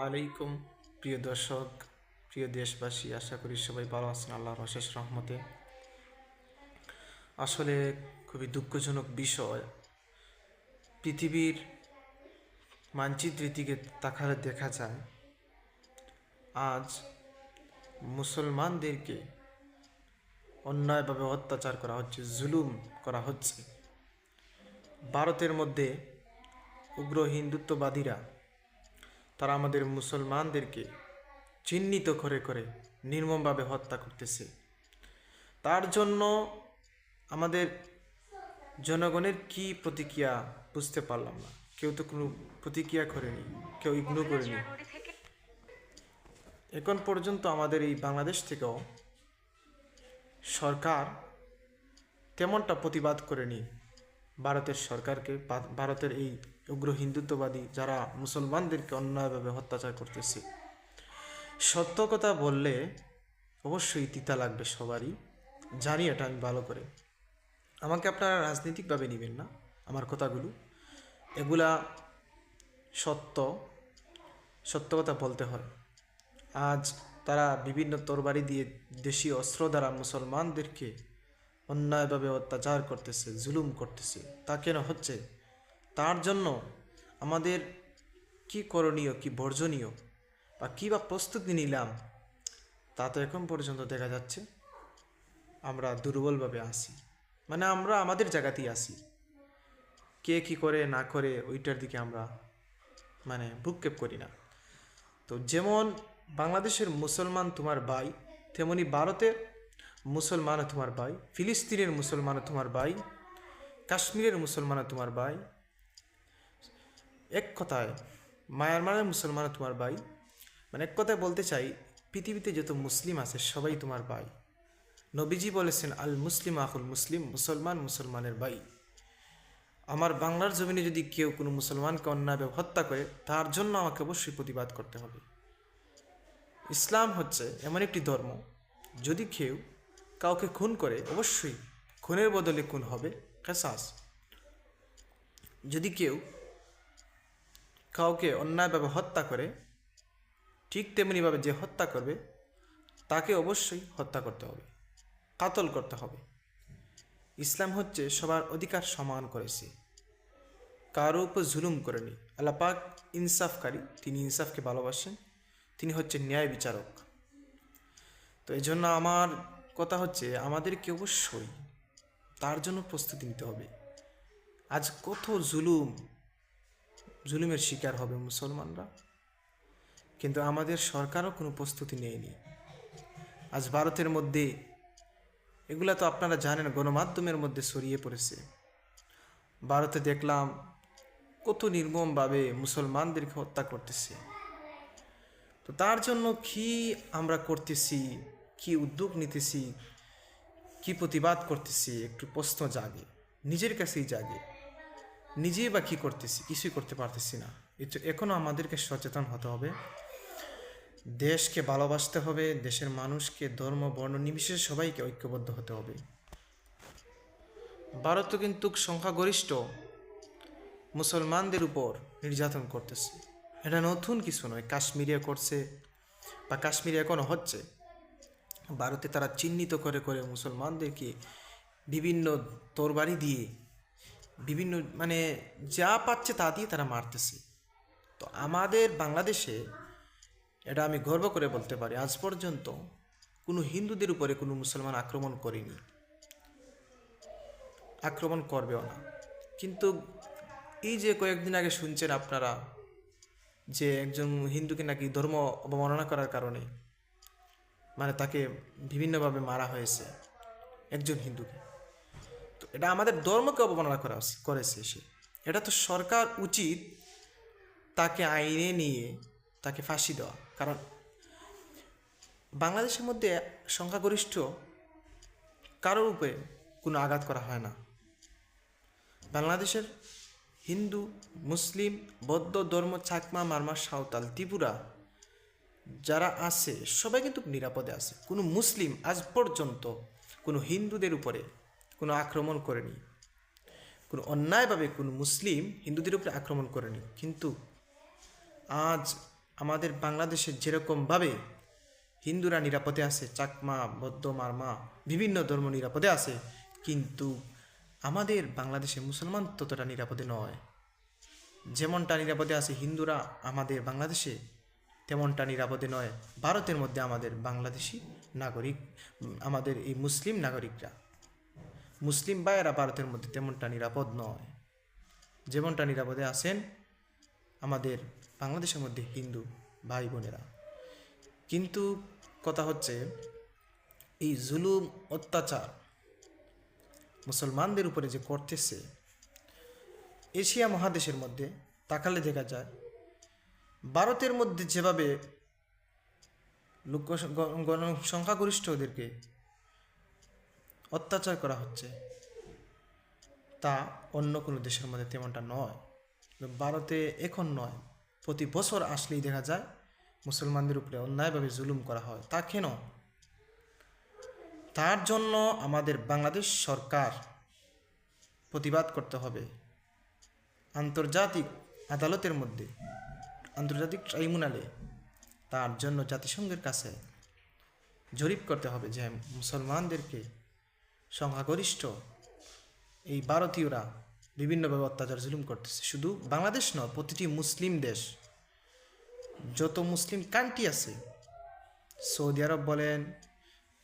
আলাইকুম। প্রিয় দর্শক, প্রিয় দেশবাসী, আশা করি সবাই ভালো আছেন আল্লাহর অশেষ রহমতে। আসলে খুবই দুঃখজনক বিষয়, পৃথিবীর মানচিত্রের দিকে তাকালে দেখা যায় আজ মুসলমানদেরকে অন্যায়ভাবে অত্যাচার করা হচ্ছে, জুলুম করা হচ্ছে। ভারতের মধ্যে উগ্র হিন্দুত্ববাদীরা তারা আমাদের মুসলমানদেরকে চিহ্নিত করে করে নির্মমভাবে হত্যা করতেছে। তার জন্য আমাদের জনগণের কি প্রতিক্রিয়া বুঝতে পারলাম না। কেউ তো কোনো প্রতিক্রিয়া করেনি, কেউ ইগনোর করেনি। এখন পর্যন্ত আমাদের এই বাংলাদেশ থেকেও সরকার তেমনটা প্রতিবাদ করেনি ভারতের সরকারকে, ভারতের এই উগ্র হিন্দুত্ববাদী যারা মুসলমানদেরকে অন্যায়ভাবে অত্যাচার করতেছে। সত্য কথা বললে অবশ্যই তিতা লাগবে সবারই, জানি এটা আমি ভালো করে। আমাকে আপনারা রাজনৈতিকভাবে নেবেন না আমার কথাগুলো, এগুলা সত্য কথা বলতে হয়। আজ তারা বিভিন্ন তরবারি দিয়ে, দেশীয় অস্ত্র দ্বারা মুসলমানদেরকে অন্যায়ভাবে অত্যাচার করতেছে, জুলুম করতেছে। তা কেন হচ্ছে? তার জন্য আমাদের কি করণীয়, কি বর্জনীয়, বা কী বা প্রস্তুতি নিলাম, তা তো এখন পর্যন্ত দেখা যাচ্ছে আমরা দুর্বলভাবে আসি। মানে আমরা আমাদের জায়গাতেই আসি, কে কি করে না করে ওইটার দিকে আমরা ভ্রুক্ষেপ করি না। তো যেমন বাংলাদেশের মুসলমান তোমার ভাই, তেমনি ভারতের মুসলমানও তোমার ভাই, ফিলিস্তিনের মুসলমানও তোমার ভাই, কাশ্মীরের মুসলমানও তোমার ভাই, এক কথায় মায়ানমারের মুসলমানও তোমার ভাই। এক কথায় বলতে চাই, পৃথিবীতে যত মুসলিম আছে সবাই তোমার ভাই। নবীজি বলেছেন, আল মুসলিম আকুল মুসলিম, মুসলমান মুসলমানের ভাই। আমার বাংলার জমিনে যদি কেউ কোনো মুসলমানকে অন্যায়ভাবে হত্যা করে, তার জন্য আমাকে অবশ্যই প্রতিবাদ করতে হবে। ইসলাম হচ্ছে এমন একটি ধর্ম, যদি কেউ কাউকে খুন করে, অবশ্যই খুনের বদলে খুন হবে কিসাস। যদি কেউ কাউকে অন্যায়ভাবে হত্যা করে, ঠিক তেমনিভাবে যে হত্যা করবে তাকে অবশ্যই হত্যা করতে হবে, কাতল করতে হবে। ইসলাম হচ্ছে সবার অধিকার সমান করেছে, কারো উপর জুলুম করেনি। আল্লাহ পাক ইনসাফকারী, তিনি ইনসাফকে ভালোবাসেন, তিনি হচ্ছেন ন্যায় বিচারক। তো এই জন্য আমার কথা হচ্ছে, আমাদেরকে অবশ্যই তার জন্য প্রস্তুতি নিতে হবে। আজ কত জুলুমের শিকার হবে মুসলমানরা, কিন্তু আমাদের সরকারও কোনো প্রস্তুতি নেয়নি। আজ ভারতের মধ্যে এগুলা তো আপনারা জানেন, গণমাধ্যমের মধ্যে ছড়িয়ে পড়েছে। ভারতে দেখলাম কত নির্মমভাবে মুসলমানদেরকে হত্যা করতেছে। তো তার জন্য কি আমরা করতেছি, কি উদ্যোগ নিতেছি, কি প্রতিবাদ করতেছি, একটু প্রশ্ন জাগে, নিজের কাছেই জাগে। নিজেই বা কী করতেছি? কিছুই করতে পারতেছি না। এখনও আমাদেরকে সচেতন হতে হবে, দেশকে ভালোবাসতে হবে, দেশের মানুষকে ধর্ম বর্ণ নির্বিশেষে সবাইকে ঐক্যবদ্ধ হতে হবে। ভারত কিন্তু সংখ্যাগরিষ্ঠ মুসলমানদের উপর নির্যাতন করতেছে, এটা নতুন কিছু নয়। কাশ্মীরে করছে, বা কাশ্মীরে এখনও হচ্ছে। ভারতে তারা চিহ্নিত করে করে মুসলমানদেরকে বিভিন্ন তরবারি দিয়ে, বিভিন্ন যা পাচ্ছে তা দিয়ে তারা মারতেছে। তো আমাদের বাংলাদেশে, এটা আমি গর্ব করে বলতে পারি, আজ পর্যন্ত কোনো হিন্দুদের উপরে কোনো মুসলমান আক্রমণ করেনি, আক্রমণ করবেও না। কিন্তু এই যে কয়েকদিন আগে শুনছেন আপনারা যে একজন হিন্দুকে নাকি ধর্ম অবমাননা করার কারণে তাকে বিভিন্নভাবে মারা হয়েছে, একজন হিন্দুকে। তো এটা আমাদের ধর্মকে অবমাননা করেছে সে। এটা তো সরকার উচিত তাকে আইনে নিয়ে তাকে ফাঁসি দেওয়া। কারণ বাংলাদেশের মধ্যে সংখ্যাগরিষ্ঠ কারোর উপরে কোনো আঘাত করা হয় না। বাংলাদেশের হিন্দু, মুসলিম, বৌদ্ধ ধর্ম, চাকমা, মারমা, সাঁওতাল, ত্রিপুরা যারা আছে সবাই কিন্তু নিরাপদে আছে। কোনো মুসলিম আজ পর্যন্ত কোনো হিন্দুদের উপরে কোনো আক্রমণ করেনি, কোনো অন্যায়ভাবে কোনো মুসলিম হিন্দুদের উপরে আক্রমণ করেনি। কিন্তু আজ আমাদের বাংলাদেশে যেরকমভাবে হিন্দুরা নিরাপদে আছে, চাকমা, বৌদ্ধ, মারমা, বিভিন্ন ধর্ম নিরাপদে আছে, কিন্তু আমাদের বাংলাদেশে মুসলমান ততটা নিরাপদে নয়। যেমনটা নিরাপদে আছে হিন্দুরা আমাদের বাংলাদেশে, তেমনটা নিরাপদে নয় ভারতের মধ্যে আমাদের বাংলাদেশি নাগরিক, আমাদের এই মুসলিম নাগরিকরা, মুসলিম ভাইয়েরা ভারতের মধ্যে তেমনটা নিরাপদ নয়। যেমনটা নিরাপদে আছেন আমাদের বাংলাদেশের মধ্যে হিন্দু ভাই বোনেরা। কিন্তু কথা হচ্ছে, এই জুলুম অত্যাচার মুসলমানদের উপরে যে করতেছে, এশিয়া মহাদেশের মধ্যে তাকালে দেখা যায় ভারতের মধ্যে যেভাবে লোক সংখ্যাগরিষ্ঠদেরকে অত্যাচার করা হচ্ছে, তা অন্য কোনো দেশের মধ্যে তেমনটা নয়। ভারতে এখন নয়, প্রতি বছর আসলেই দেখা যায় মুসলমানদের উপরে অন্যায়ভাবে জুলুম করা হয়। তা কেন? তার জন্য আমাদের বাংলাদেশ সরকার প্রতিবাদ করতে হবে। আন্তর্জাতিক আদালতের মধ্যে, আন্তর্জাতিক ট্রাইব্যুনালে তার জন্য জাতিসংঘের কাছে জরিপ করতে হবে যে মুসলমানদেরকে সংখ্যাগরিষ্ঠ এই ভারতীয়রা বিভিন্নভাবে অত্যাচার জুলুম করতেছে। শুধু বাংলাদেশ নয়, প্রতিটি মুসলিম দেশ, যত মুসলিম কান্ট্রি আছে, সৌদি আরব বলেন,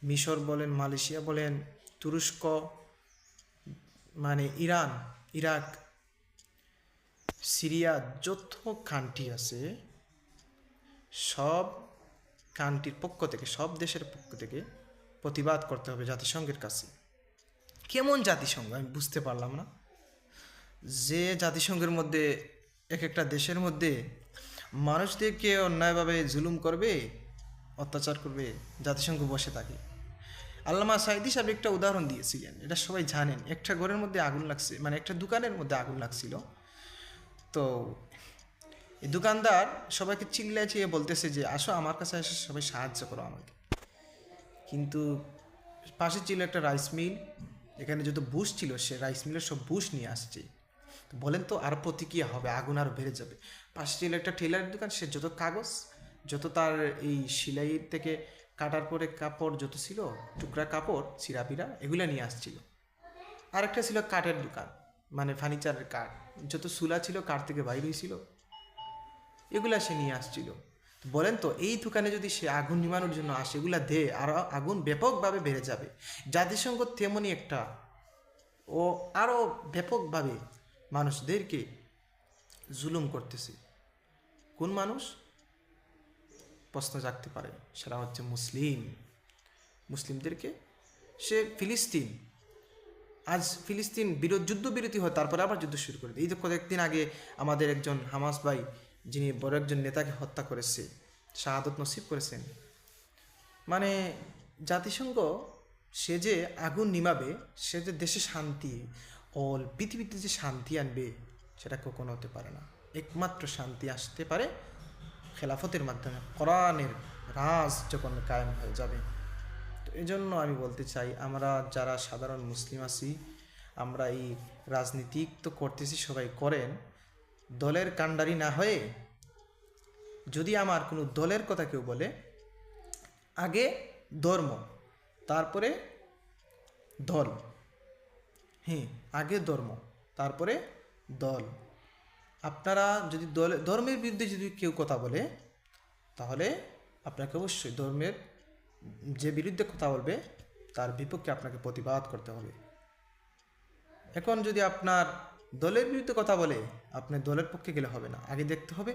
মিশর বলেন, মালয়েশিয়া বলেন, তুরস্ক, মানে ইরান, ইরাক, সিরিয়া, যত কান্ট্রি আছে, সব কান্ট্রির পক্ষ থেকে, সব দেশের পক্ষ থেকে প্রতিবাদ করতে হবে জাতিসংঘের কাছে। কেমন জাতিসংঘ আমি বুঝতে পারলাম না, যে জাতিসংঘের মধ্যে এক একটা দেশের মধ্যে মানুষদেরকে অন্যায়ভাবে জুলুম করবে, অত্যাচার করবে, জাতিসংঘ বসে থাকে। আল্লামা সাঈদী সাহেব একটা উদাহরণ দিয়েছিলেন, এটা সবাই জানেন। একটা ঘরের মধ্যে আগুন লাগছে, মানে একটা দোকানের মধ্যে আগুন লাগছিল। তো এই দোকানদার সবাইকে চিল্লায় চিয়ে বলতেছে যে আসো আমার কাছে এসে সবাই সাহায্য করো আমাকে। কিন্তু পাশে ছিল একটা রাইস মিল, এখানে যত বুশ ছিল সে রাইস মিলের সব বুশ নিয়ে আসছে। বলেন তো আর প্রতিক্রিয়া হবে, আগুন আরও বেড়ে যাবে। পাশে ছিল একটা টেলারের দোকান, সে যত কাগজ, যত তার এই সেলাই থেকে কাটার পরে কাপড় যত ছিল, টুকরা কাপড়, চিরাপিরা, এগুলো নিয়ে আসছিল। আরেকটা ছিল কাঠের দোকান, মানে ফার্নিচারের কাঠ, যত চুলা ছিল কাঠ থেকে বাইর হয়েছিল, এগুলা সে নিয়ে আসছিল। বলেন তো এই দোকানে যদি সে আগুন নিবানোর জন্য আসে, এগুলা দে আর আগুন ব্যাপকভাবে বেড়ে যাবে। জাতিসংঘ তেমনই একটা, ও আরও ব্যাপকভাবে মানুষদেরকে জুলুম করতেছে। কোন মানুষ? প্রশ্ন জাগতে পারে, সেটা হচ্ছে মুসলিমদেরকে। সে ফিলিস্তিন, আজ ফিলিস্তিন যুদ্ধবিরতি হয়, তারপরে আবার যুদ্ধ শুরু করে দেয়। এই তো কয়েকদিন আগে আমাদের একজন হামাস ভাই, যিনি বড় একজন নেতাকে হত্যা করেছে, শাহাদত নসিব করেছেন। মানে জাতিসংঘ সে যে আগুন নিমাবে, সে যে দেশে শান্তি, অল পৃথিবীতে যে শান্তি আনবে, সেটা কখনো হতে পারে না। একমাত্র শান্তি আসতে পারে খেলাফতের মাধ্যমে, কোরআনের রাজ যখন কায়েম হয়ে যাবে। তো এই জন্য আমি বলতে চাই, আমরা যারা সাধারণ মুসলিম আছি, আমরা এই রাজনীতি তো করতেছি, সবাই করেন, দলের কাণ্ডারি না হয়ে, যদি আমার কোনো দলের কথা কেউ বলে, আগে ধর্ম তারপরে দল, হ্যাঁ আগে ধর্ম তারপরে দল। আপনারা যদি ধর্মের বিরুদ্ধে যদি কেউ কথা বলে, তাহলে আপনাকে অবশ্যই ধর্মের যে বিরুদ্ধে কথা বলবে তার বিপক্ষে আপনাকে প্রতিবাদ করতে হবে। এখন যদি আপনার দলের বিরুদ্ধে কথা বলে, আপনি দলের পক্ষে গেলে হবে না, আগে দেখতে হবে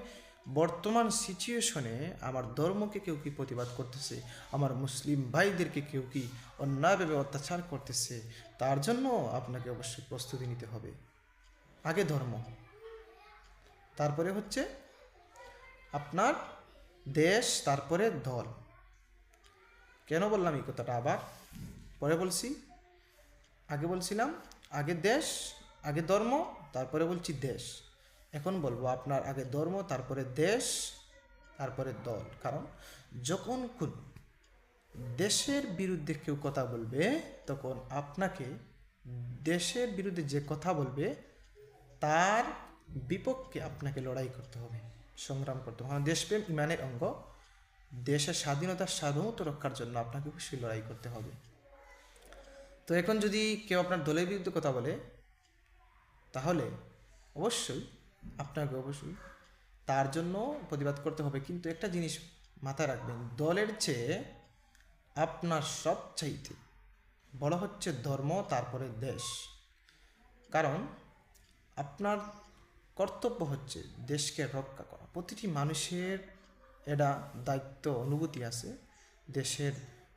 বর্তমান সিচুয়েশনে আমার ধর্মকে কেউ কি প্রতিবাদ করতেছে, আমার মুসলিম ভাইদেরকে কেউ কি অন্যায়ভাবে অত্যাচার করতেছে, তার জন্য আপনাকে অবশ্যই প্রস্তুতি নিতে হবে। আগে ধর্ম, তারপরে হচ্ছে আপনার দেশ, তারপরে দল। কেন বললাম এই কথাটা আবার পরে বলছি? আগে বলছিলাম আগে দেশ, আগে ধর্ম, তারপরে বলছি দেশ। এখন বলবো আপনার আগে ধর্ম, তারপরে দেশ, তারপরে দল। কারণ যখন কোন দেশের বিরুদ্ধে কেউ কথা বলবে, তখন আপনাকে দেশের বিরুদ্ধে যে কথা বলবে তার বিপক্ষে আপনাকে লড়াই করতে হবে। সংগ্রাম করতে হবে। দেশপ্রেম ইমানের অঙ্গ। দেশের স্বাধীনতার সার্বভৌমত্ব রক্ষার জন্য আপনাকে অবশ্যই লড়াই করতে হবে। তো এখন যদি কেউ আপনার দলের বিরুদ্ধে কথা বলে, তাহলে অবশ্যই অবশ্যই তার জন্য প্রতিবাদ করতে হবে। কিন্তু একটা জিনিস মাথায় রাখবেন, দলের চেয়ে আপনার সবচাইতে বড় হচ্ছে ধর্ম, তারপরে দেশ। কারণ আপনার কর্তব্য হচ্ছে দেশকে রক্ষা করা। প্রতিটি মানুষের এটা দায়িত্ব, অনুভূতি আছে দেশের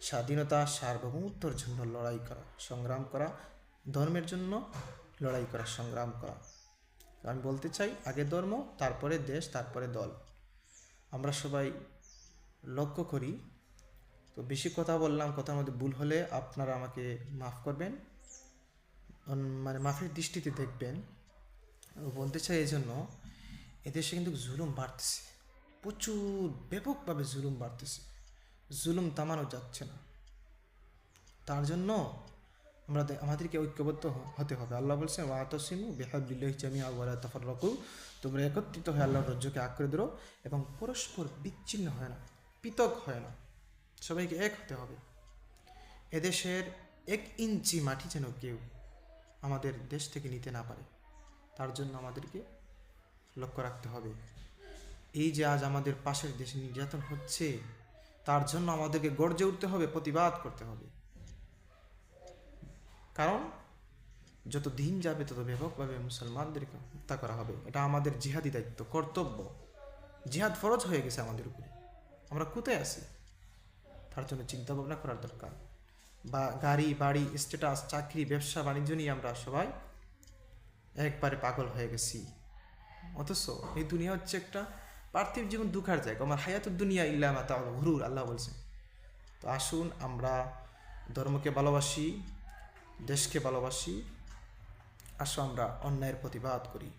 স্বাধীনতা সার্বভৌমত্বর জন্য লড়াই করা, সংগ্রাম করা, ধর্মের জন্য লড়াই করা, সংগ্রাম করা। আমি বলতে চাই, আগে ধর্ম, তারপরে দেশ, তারপরে দল। আমরা সবাই লক্ষ্য করি। তো বেশি কথা বললাম, কথার মধ্যে ভুল হলে আপনারা আমাকে মাফ করবেন, মানে মাফের দৃষ্টিতে দেখবেন। বলতে চাই এই জন্য, এদেশে কিন্তু জুলুম বাড়তেছে, প্রচুর ব্যাপকভাবে জুলুম বাড়তেছে, জুলুম থামানো যাচ্ছে না। তার জন্য আমাদেরকে ঐক্যবদ্ধ হতে হবে। আল্লাহ বলছেন, ওয়াতাসিমু বিহাবলিল্লাহি জামিআ ওয়ালা তাফাররাকু, তোমরা একত্রিত হয়ে আল্লাহর রজ্জুকে আঁকড়ে ধরো এবং পরস্পর বিচ্ছিন্ন হয় না, পৃথক হয় না, সবাইকে এক হতে হবে। এদেশের 1 ইঞ্চি মাটি যেন কেউ আমাদের দেশ থেকে নিতে না পারে, তার জন্য আমাদেরকে লক্ষ্য রাখতে হবে। এই যে আজ আমাদের পাশের দেশে নির্যাতন হচ্ছে, তার জন্য আমাদেরকে গর্জে উঠতে হবে, প্রতিবাদ করতে হবে। কারণ যত দিন যাবে তত ব্যাপকভাবে মুসলমানদেরকে হত্যা করা হবে। এটা আমাদের জিহাদি দায়িত্ব, কর্তব্য। জিহাদ ফরজ হয়ে গেছে আমাদের উপরে। আমরা কোথায় আছি তার জন্য চিন্তা ভাবনা করার দরকার। বা গাড়ি বাড়ি, স্ট্যাটাস, চাকরি, ব্যবসা বাণিজ্য নিয়ে আমরা সবাই একবারে পাগল হয়ে গেছি। অথচ এই দুনিয়া হচ্ছে একটা পার্থিব জীবন, দুঃখার জায়গা। আমার হায়াতুদ দুনিয়া ইল্লা মাতাউল গুরুর, আল্লাহ বলছেন। তো আসুন আমরা ধর্মকে ভালোবাসি, দেশকে ভালোবাসি। আসো আমরা অন্যায়ের প্রতিবাদ করি।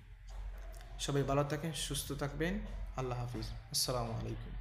সবাই ভালো থাকেন, সুস্থ থাকবেন। আল্লাহ হাফিজ। আসসালামু আলাইকুম।